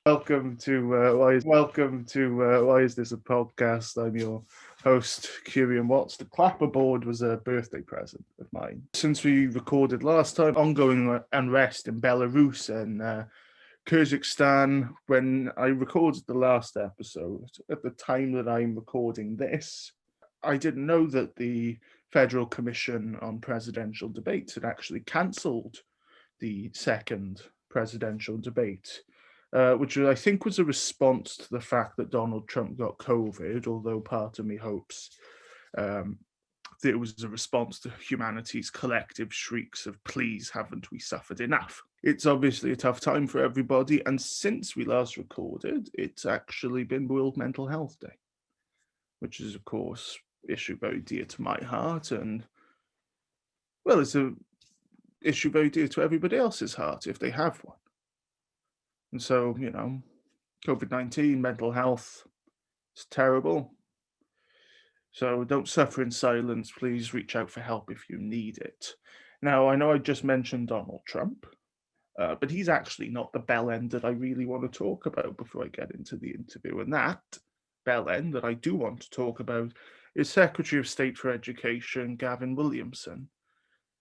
Why is this a podcast? I'm your host, Kerean. The clapperboard was a birthday present of mine. Since we recorded last time, ongoing unrest in Belarus and Kyrgyzstan. When I recorded the last episode, at the time that I'm recording this, I didn't know that the Federal Commission on Presidential Debates had actually cancelled the second presidential debate, which I think was a response to the fact that Donald Trump got COVID, although part of me hopes that it was a response to humanity's collective shrieks of please haven't we suffered enough. It's obviously a tough time for everybody, and since we last recorded, it's actually been World Mental Health Day, which is of course an issue very dear to my heart, and well, it's a issue very dear to everybody else's heart if they have one. And so, COVID-19, mental health, it's terrible. So don't suffer in silence. Please reach out for help if you need it. Now, I know I just mentioned Donald Trump, but he's actually not the bell end that I really want to talk about before I get into the interview. And that bell end that I do want to talk about is Secretary of State for Education, Gavin Williamson,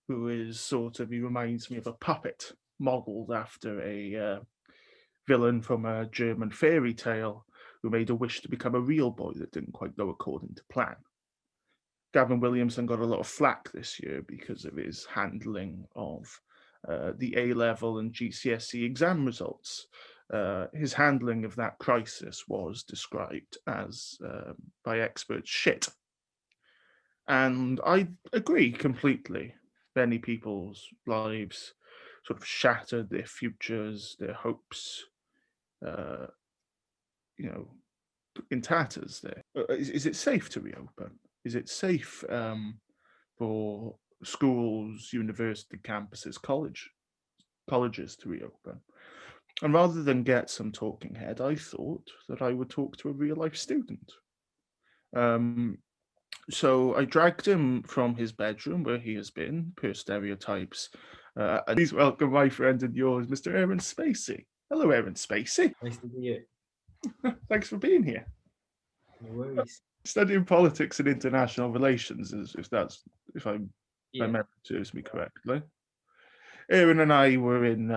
who is he reminds me of a puppet modelled after a villain from a German fairy tale who made a wish to become a real boy that didn't quite go according to plan. Gavin Williamson got a lot of flack this year because of his handling of the A-level and GCSE exam results. His handling of that crisis was described as, by experts, shit. And I agree completely. Many people's lives sort of shattered, their futures, their hopes, in tatters there. Is it safe to reopen? Is it safe for schools, university campuses, colleges to reopen? And rather than get some talking head, I thought that I would talk to a real life student. So I dragged him from his bedroom where he has been, per stereotypes. And please welcome my friend and yours, Mr. Aaron Spacey. Hello, Aaron Spacey. Nice to meet you. Thanks for being here. No worries. Studying politics and international relations, if my memory serves me correctly. Aaron and I were in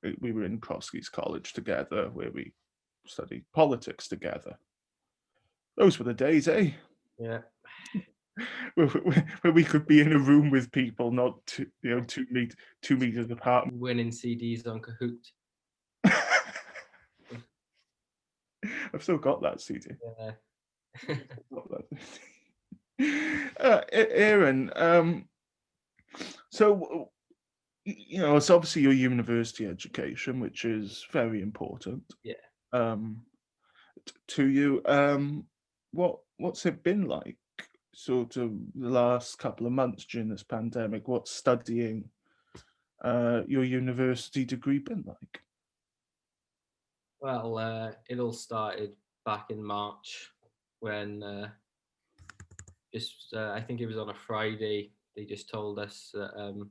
Crosskeys College together, where we studied politics together. Those were the days, eh? Yeah. where we could be in a room with people, not 2 meters apart. Winning CDs on Kahoot. I've still got that CD. Yeah. Aaron, so it's obviously your university education, which is very important. Yeah. To you, what's it been like? Sort of the last couple of months during this pandemic, what's studying your university degree been like? Well, it all started back in March when I think it was on a Friday, they just told us that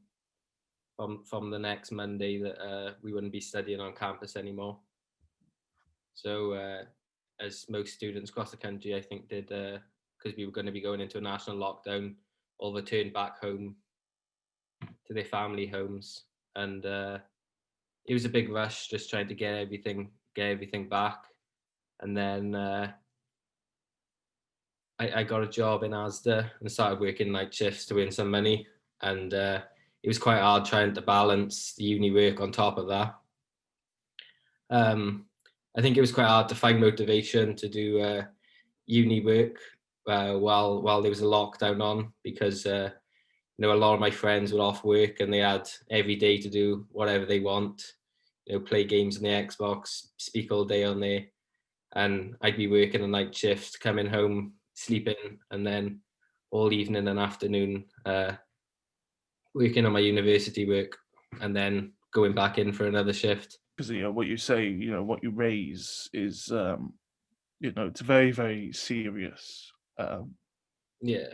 from the next Monday that we wouldn't be studying on campus anymore. So as most students across the country, I think did, because we were going to be going into a national lockdown, all returned back home to their family homes, and it was a big rush just trying to get everything back. And then I got a job in Asda and started working night shifts to earn some money, and it was quite hard trying to balance the uni work on top of that. I think it was quite hard to find motivation to do uni work while there was a lockdown on, because a lot of my friends were off work and they had every day to do whatever they want, play games on the Xbox, speak all day on there, and I'd be working a night shift, coming home, sleeping, and then all evening and afternoon working on my university work, and then going back in for another shift. Because what you say, what you raise is it's very, very serious. Yeah.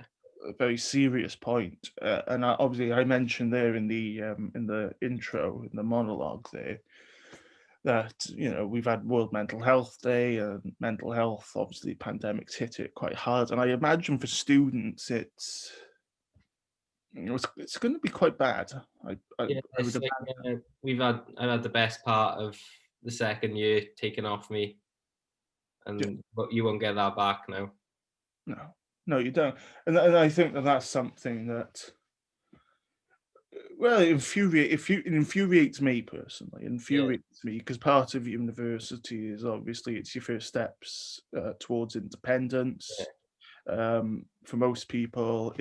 A very serious point, and obviously I mentioned there in the intro, in the monologue there, that, we've had World Mental Health Day, and mental health, obviously, pandemics hit it quite hard. And I imagine for students, it's going to be quite bad. I Yeah, would it's like imagine. I've had the best part of the second year taken off me, Yeah, but you won't get that back now. no, no, you don't. And I think that that's something that, well, it infuriates me personally. It Yeah, infuriates me because part of university is obviously it's your first steps towards yeah, independence. For most people,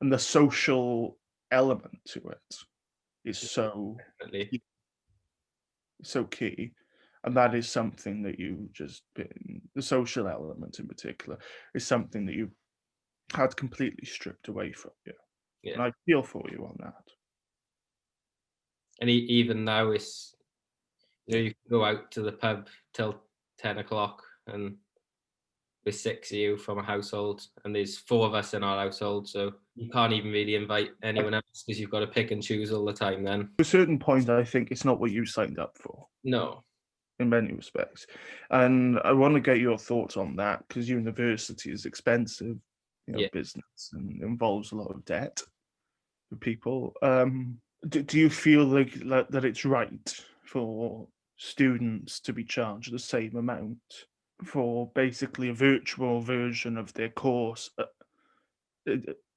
and the social element to it is definitely. so key, and that is something that the social element in particular is something that you had completely stripped away from you, Yeah, and I feel for you on that. and even now it's you can go out to the pub till 10 o'clock, and there's six of you from a household, and there's four of us in our household, so you can't even really invite anyone else because you've got to pick and choose all the time. Then To a certain point, I think it's not what you signed up for no, in many respects, and I want to get your thoughts on that because university is expensive, yeah, business, and involves a lot of debt for people. Do you feel like that it's right for students to be charged the same amount for basically a virtual version of their course uh,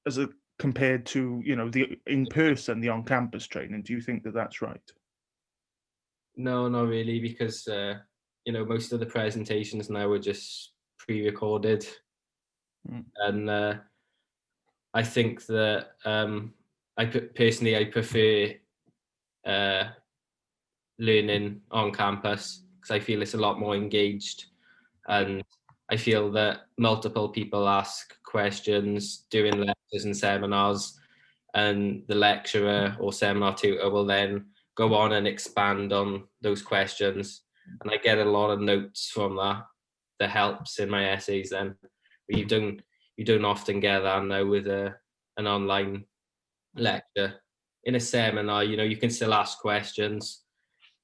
as a compared to the in person, the on campus training? Do you think that that's right? no, not really, because most of the presentations now are just pre-recorded, Mm. and I think that personally I prefer uh, learning on campus because I feel it's a lot more engaged, and I feel that multiple people ask questions during lectures and seminars, and the lecturer or seminar tutor will then go on and expand on those questions, and I get a lot of notes from that helps in my essays then. But you don't often get that now with an online lecture. In a seminar, you can still ask questions.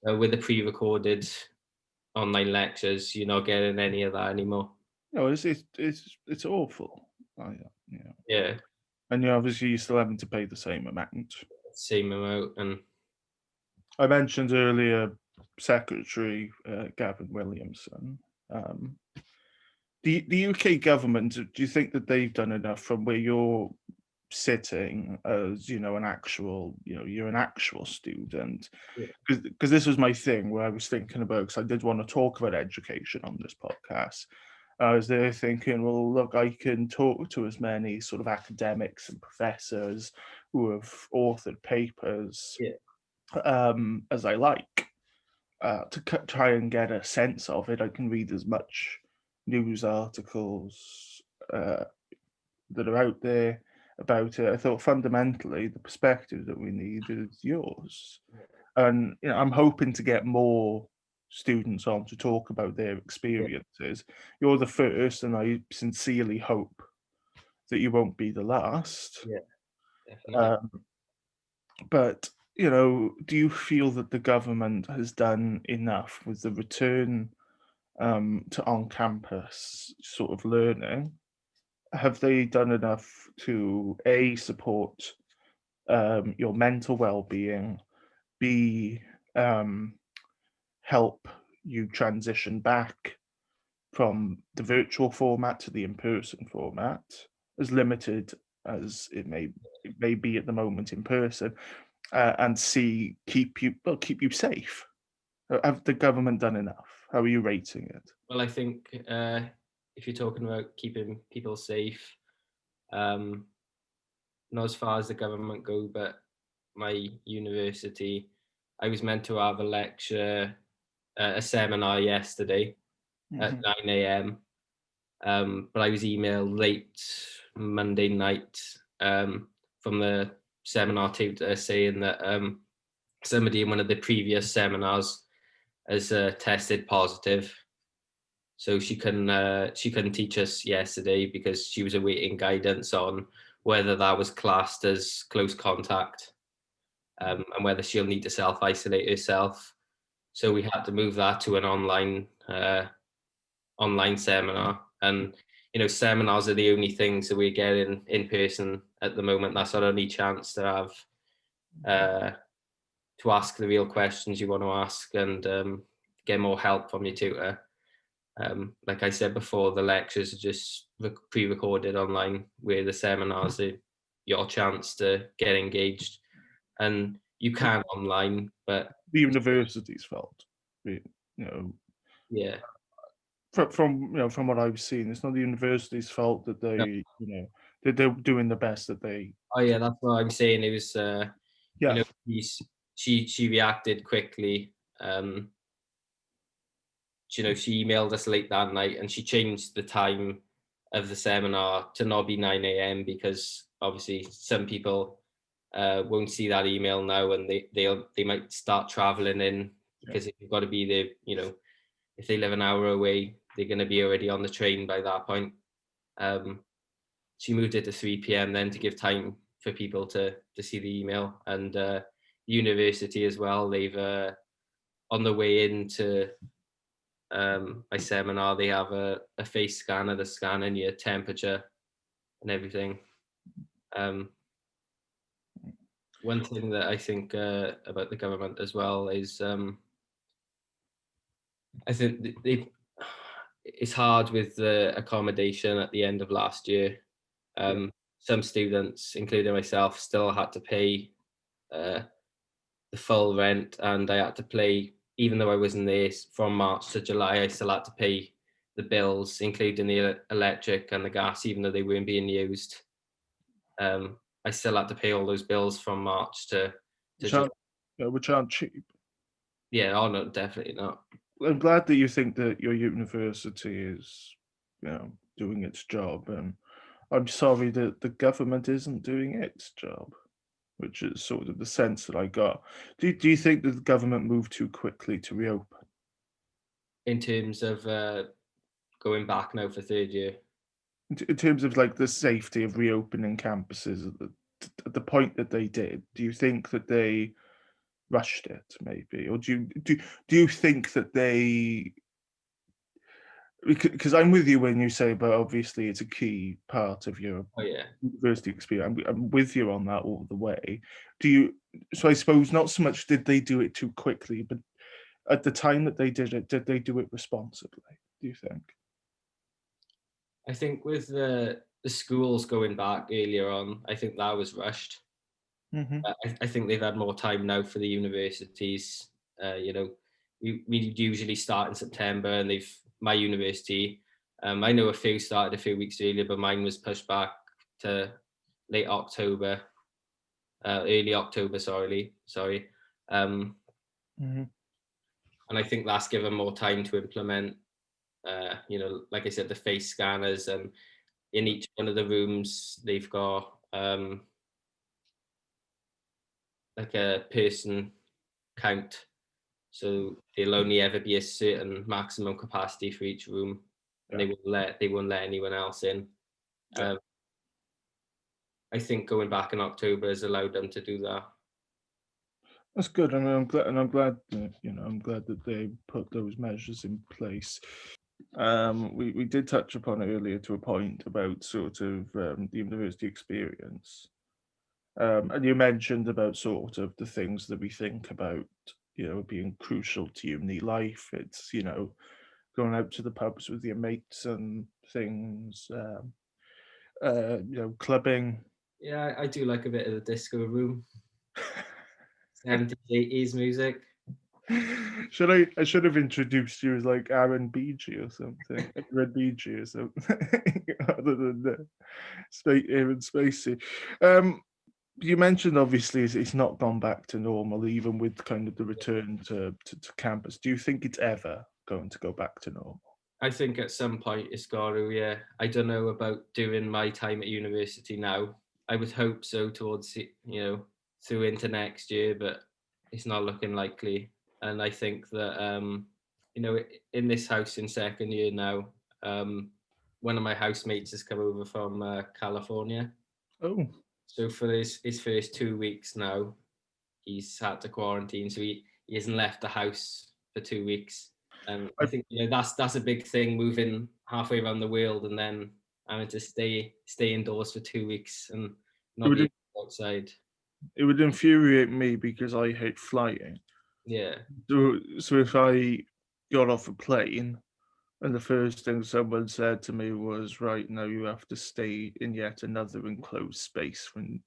With the pre-recorded online lectures, you're not getting any of that anymore. No, it's awful. Yeah, Yeah, and obviously you're still having to pay the same amount. same amount, and I mentioned earlier Secretary Gavin Williamson. Um, the UK government, do you think that they've done enough from where you're sitting as you're an actual student? yeah, Because this was my thing where I was thinking about, because I did want to talk about education on this podcast. I was there thinking, well, look, I can talk to as many sort of academics and professors who have authored papers yeah, as I like to try and get a sense of it. I can read as much news articles that are out there about it. I thought fundamentally the perspective that we need is yours, and I'm hoping to get more students on to talk about their yeah, experiences. You're the first, and I sincerely hope that you won't be the last. yeah, definitely. Um, but do you feel that the government has done enough with the return to on-campus sort of learning? Have they done enough to A, support your mental well-being, B, um, help you transition back from the virtual format to the in-person format, as limited as it may be at the moment in person, and C, keep you safe? Have the government done enough? How are you rating it? Well, I think if you're talking about keeping people safe, um, not as far as the government go, but my university, I was meant to have a lecture, a seminar yesterday at Mhm. 9 a.m. But I was emailed late Monday night from the seminar tutor saying that somebody in one of the previous seminars has tested positive, so she couldn't teach us yesterday because she was awaiting guidance on whether that was classed as close contact, and whether she'll need to self isolate herself. So we had to move that to an online seminar. And seminars are the only things that we're getting in person at the moment. That's our only chance to have to ask the real questions you want to ask, and get more help from your tutor. Like I said before, the lectures are just pre-recorded online, where the seminars are your chance to get engaged. And you can online, but The university's fault, you know. yeah, From what I've seen, it's not the university's fault that no. they're doing the best that they. Oh yeah, that's what I'm saying. It was Yeah, she reacted quickly. She emailed us late that night, and she changed the time of the seminar to not be 9 a.m. because obviously some people won't see that email now, and they might start traveling in, because you've got to be there. If they live an hour away, they're going to be already on the train by that point. She moved it to 3 p.m. then to give time for people to see the email, and university as well. They've on the way into my seminar, they have a face scanner that's scanning your temperature and everything. One thing that I think about the government as well is I think it's hard with the accommodation at the end of last year. Some students, including myself, still had to pay the full rent, and I had to pay, even though I wasn't there from March to July, I still had to pay the bills, including the electric and the gas, even though they weren't being used. I still had to pay all those bills from March to July. Which aren't cheap. Yeah, oh no, definitely not. I'm glad that you think that your university is, doing its job, and I'm sorry that the government isn't doing its job, which is sort of the sense that I got. Do you think that the government moved too quickly to reopen? In terms of going back now for third year. In terms of like the safety of reopening campuses at the point that they did, do you think that they rushed it maybe, or do you think that they? Because I'm with you when you say, but obviously it's a key part of your Oh yeah. university experience. I'm with you on that all the way. So I suppose not so much did they do it too quickly, but at the time that they did they do it responsibly, do you think? I think with the schools going back earlier on, I think that was rushed. Mm-hmm. I think they've had more time now for the universities. We usually start in September, and my university. I know a few started a few weeks earlier, but mine was pushed back to late October, early October. Sorry. Mm-hmm. And I think that's given more time to implement. Like I said, the face scanners, and in each one of the rooms they've got like a person count, so there'll only ever be a certain maximum capacity for each room, and they won't let anyone else in. I think going back in October has allowed them to do that. That's good, and I'm glad that, I'm glad that they put those measures in place. We did touch upon it earlier to a point about sort of the university experience. And you mentioned about sort of the things that we think about, being crucial to uni life. It's, going out to the pubs with your mates and things, clubbing. Yeah, I do like a bit of the disco room. 70s, 80s music. I should have introduced you as like Aaron BG or something, Red BG or something, other than Aaron Spacey. You mentioned obviously it's not gone back to normal, even with kind of the return to campus. Do you think it's ever going to go back to normal? I think at some point it's got to, yeah. I don't know about doing my time at university now. I would hope so towards, through into next year, but it's not looking likely. And I think that, in this house in second year now, one of my housemates has come over from California. Oh. So for his first 2 weeks now, he's had to quarantine. So he hasn't left the house for 2 weeks. I think that's a big thing, moving halfway around the world and then having to stay indoors for 2 weeks and not be outside. It would infuriate me because I hate flying. Yeah. So if I got off a plane and the first thing someone said to me was, right, now you have to stay in yet another enclosed space for an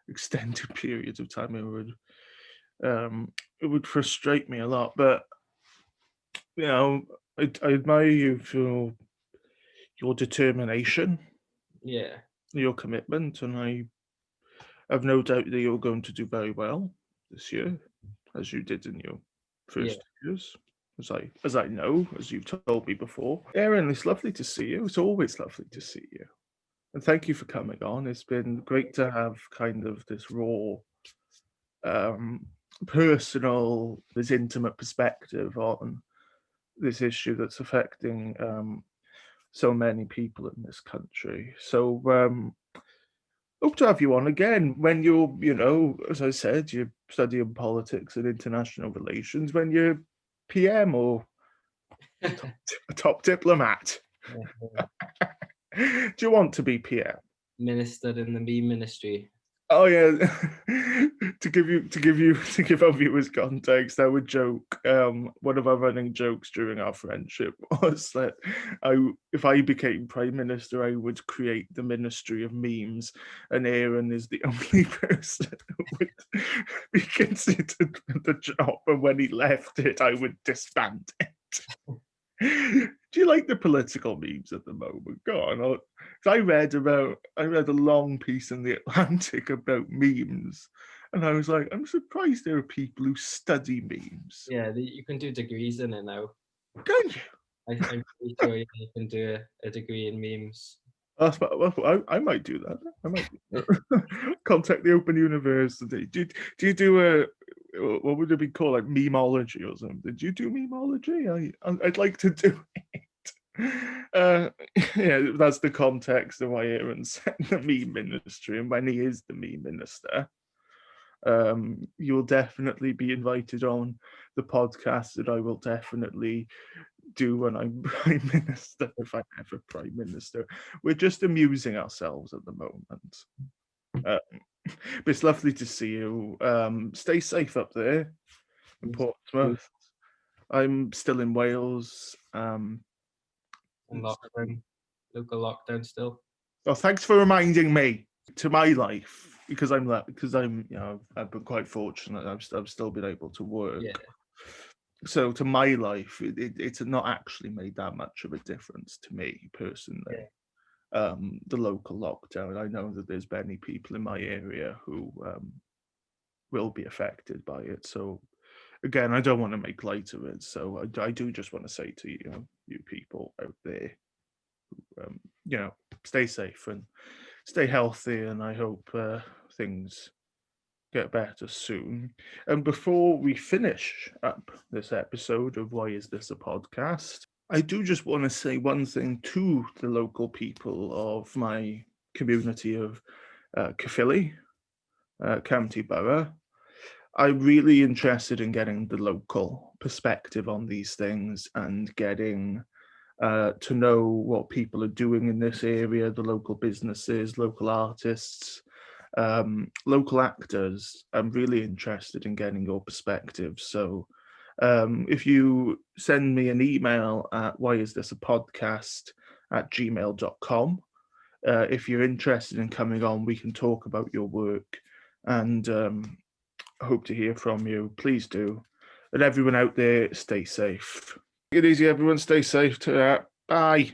extended periods of time, it would frustrate me a lot. But I admire you for your determination, Yeah. your commitment, and I have no doubt that you're going to do very well this year, as you did in your first 2 years, as I know, as you've told me before. Aaron, it's lovely to see you. It's always lovely to see you. And thank you for coming on. It's been great to have kind of this raw, personal, this intimate perspective on this issue that's affecting so many people in this country. So hope to have you on again when you're, as I said, you're studying politics and international relations, when you're PM or a top diplomat. Do you want to be PM? Minister in the meme ministry. Oh yeah. to give our viewers context, I would joke. One of our running jokes during our friendship was that if I became prime minister, I would create the ministry of memes, and Aaron is the only person who would be considered for the job. And when he left it, I would disband it. Do you like the political memes at the moment? Go on. I read a long piece in the Atlantic about memes, and I was like, I'm surprised there are people who study memes. Yeah, you can do degrees in it now. Can you? I'm pretty sure you can do a degree in memes. I might do that. I might contact the Open University. Do you do what would it be called, like memeology or something? Did you do memeology? I'd like to do it. Yeah, that's the context of why Aaron's in the meme ministry, and when he is the meme minister, you'll definitely be invited on the podcast that I will definitely do when I'm prime minister, if I'm ever prime minister. We're just amusing ourselves at the moment. But it's lovely to see you. Stay safe up there in Portsmouth. I'm still in Wales. Lockdown, local lockdown still. Oh, thanks for reminding me. To my life, because I've been quite fortunate. I've still been able to work. Yeah. So to my life, it's not actually made that much of a difference to me personally. Yeah. The local lockdown. I know that there's many people in my area who will be affected by it. So again, I don't want to make light of it. So I do just want to say to you people out there, stay safe and stay healthy, and I hope things get better soon. And before we finish up this episode of Why Is This a Podcast, I do just want to say one thing to the local people of my community of Caerphilly, County Borough. I'm really interested in getting the local perspective on these things and getting to know what people are doing in this area, the local businesses, local artists, local actors. I'm really interested in getting your perspective. So if you send me an email at whysthisapodcast@gmail.com, if you're interested in coming on, we can talk about your work, and I hope to hear from you. Please do. And everyone out there, stay safe. Take it easy, everyone. Stay safe. Bye.